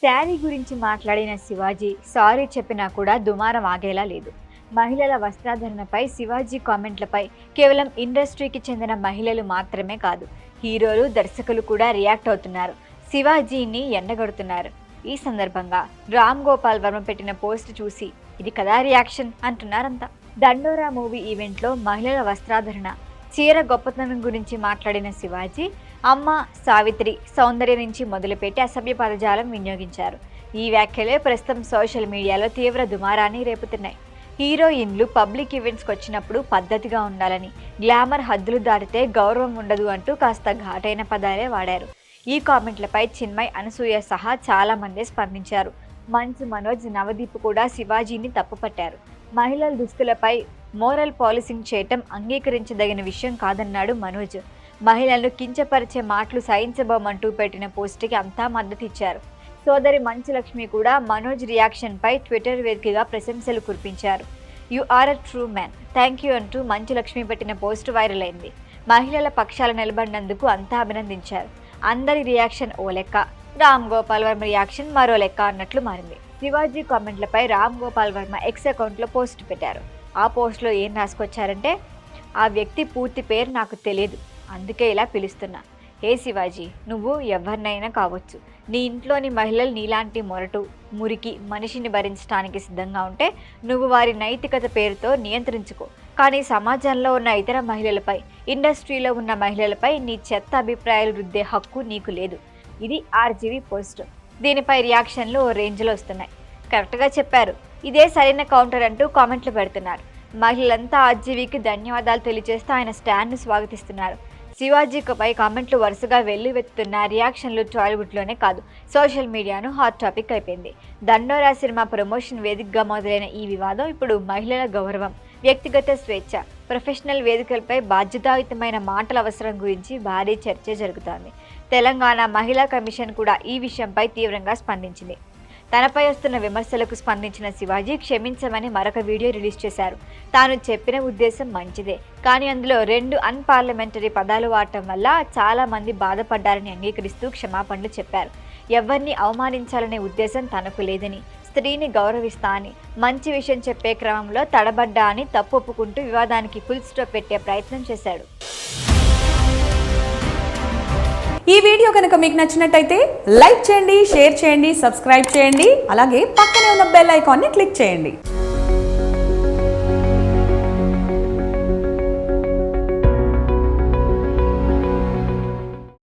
శారీ గురించి మాట్లాడిన శివాజీ సారీ చెప్పినా కూడా దుమారం ఆగేలా లేదు. మహిళల వస్త్రాధరణపై శివాజీ కామెంట్లపై కేవలం ఇండస్ట్రీకి చెందిన మహిళలు మాత్రమే కాదు, హీరోలు, దర్శకులు కూడా రియాక్ట్ అవుతున్నారు. శివాజీని ఎండగడుతున్నారు. ఈ సందర్భంగా రామ్ గోపాల్ వర్మ పెట్టిన పోస్ట్ చూసి ఇది కదా రియాక్షన్ అంటున్నారంతా. దండోరా మూవీ ఈవెంట్లో మహిళల వస్త్రాధరణ, చీర గొప్పతనం గురించి మాట్లాడిన శివాజీ అమ్మ, సావిత్రి, సౌందర్య నుంచి మొదలుపెట్టి అసభ్య పదజాలం వినియోగించారు. ఈ వ్యాఖ్యలే ప్రస్తుతం సోషల్ మీడియాలో తీవ్ర దుమారాన్ని రేపుతున్నాయి. హీరోయిన్లు పబ్లిక్ ఈవెంట్స్కి వచ్చినప్పుడు పద్ధతిగా ఉండాలని, గ్లామర్ హద్దులు దాటితే గౌరవం ఉండదు అంటూ కాస్త ఘాటైన పదాలే వాడారు. ఈ కామెంట్లపై చిన్మయ్, అనసూయ సహా చాలా మంది స్పందించారు. మంచు మనోజ్, నవదీప్ కూడా శివాజీని తప్పుపట్టారు. మహిళల దుస్తులపై మోరల్ పాలిసింగ్ చేయటం అంగీకరించదగిన విషయం కాదన్నాడు మనోజ్. మహిళలను కించపరిచే మాటలు సహించబోమంటూ పెట్టిన పోస్టుకి అంతా మద్దతు ఇచ్చారు. సోదరి మంచు లక్ష్మి కూడా మనోజ్ రియాక్షన్పై ట్విట్టర్ వేదికగా ప్రశంసలు కురిపించారు. You are a true man, thank you అంటూ మంచు లక్ష్మి పెట్టిన పోస్ట్ వైరల్ అయింది. మహిళల పక్షాల నిలబడినందుకు అంతా అభినందించారు. అందరి రియాక్షన్ ఓ లెక్క, రామ్ గోపాల్ వర్మ రియాక్షన్ మరో లెక్క అన్నట్లు మారింది. శివాజీ కామెంట్లపై రామ్ గోపాల్ వర్మ ఎక్స్ అకౌంట్లో పోస్ట్ పెట్టారు. ఆ పోస్ట్లో ఏం రాసుకొచ్చారంటే, ఆ వ్యక్తి పూర్తి పేరు నాకు తెలియదు, అందుకే ఇలా పిలుస్తున్నా. హే శివాజీ, నువ్వు ఎవరినైనా కావచ్చు. నీ ఇంట్లోని మహిళలు నీలాంటి మొరటు, మురికి మనిషిని భరించడానికి సిద్ధంగా ఉంటే నువ్వు వారి నైతికత పేరుతో నియంత్రించుకో. కానీ సమాజంలో ఉన్న ఇతర మహిళలపై, ఇండస్ట్రీలో ఉన్న మహిళలపై నీ చెత్త అభిప్రాయాలు రుద్దే హక్కు నీకు లేదు. ఇది ఆర్జీవీ పోస్ట్. దీనిపై రియాక్షన్లు ఓ రేంజ్లో వస్తున్నాయి. కరెక్ట్గా చెప్పారు, ఇదే సరైన కౌంటర్ అంటూ కామెంట్లు పెడుతున్నారు. మహిళలంతా ఆర్జీవీకి ధన్యవాదాలు తెలియజేస్తూ ఆయన స్టాండ్ను స్వాగతిస్తున్నారు. శివాజీపై కామెంట్లు వరుసగా వెల్లువెత్తుతున్న రియాక్షన్లు టాలీవుడ్లోనే కాదు, సోషల్ మీడియాను హాట్ టాపిక్ అయిపోయింది. దండోరా సినిమా ప్రమోషన్ వేదికగా మొదలైన ఈ వివాదం ఇప్పుడు మహిళల గౌరవం, వ్యక్తిగత స్వేచ్ఛ, ప్రొఫెషనల్ వేదికలపై బాధ్యతాయుతమైన మాటల అవసరం గురించి భారీ చర్చ జరుగుతోంది. తెలంగాణ మహిళా కమిషన్ కూడా ఈ విషయంపై తీవ్రంగా స్పందించింది. తనపై వస్తున్న విమర్శలకు స్పందించిన శివాజీ క్షమించమని మరొక వీడియో రిలీజ్ చేశారు. తాను చెప్పిన ఉద్దేశం మంచిదే, కానీ అందులో 2 అన్పార్లమెంటరీ పదాలు వాడటం వల్ల చాలా మంది బాధపడ్డారని అంగీకరిస్తూ క్షమాపణలు చెప్పారు. ఎవరిని అవమానించాలనే ఉద్దేశం తనకు లేదని, స్త్రీని గౌరవిస్తా అని, మంచి విషయం చెప్పే క్రమంలో తడబడ్డా అని తప్పు ఒప్పుకుంటూ వివాదానికి ఫుల్ స్టాప్ పెట్టే ప్రయత్నం చేశాడు. ఈ వీడియో కనుక మీకు నచ్చినట్టయితే లైక్ చేయండి, షేర్ చేయండి, సబ్స్క్రైబ్ చేయండి. అలాగే పక్కనే ఉన్న బెల్ ఐకాన్ని క్లిక్ చేయండి.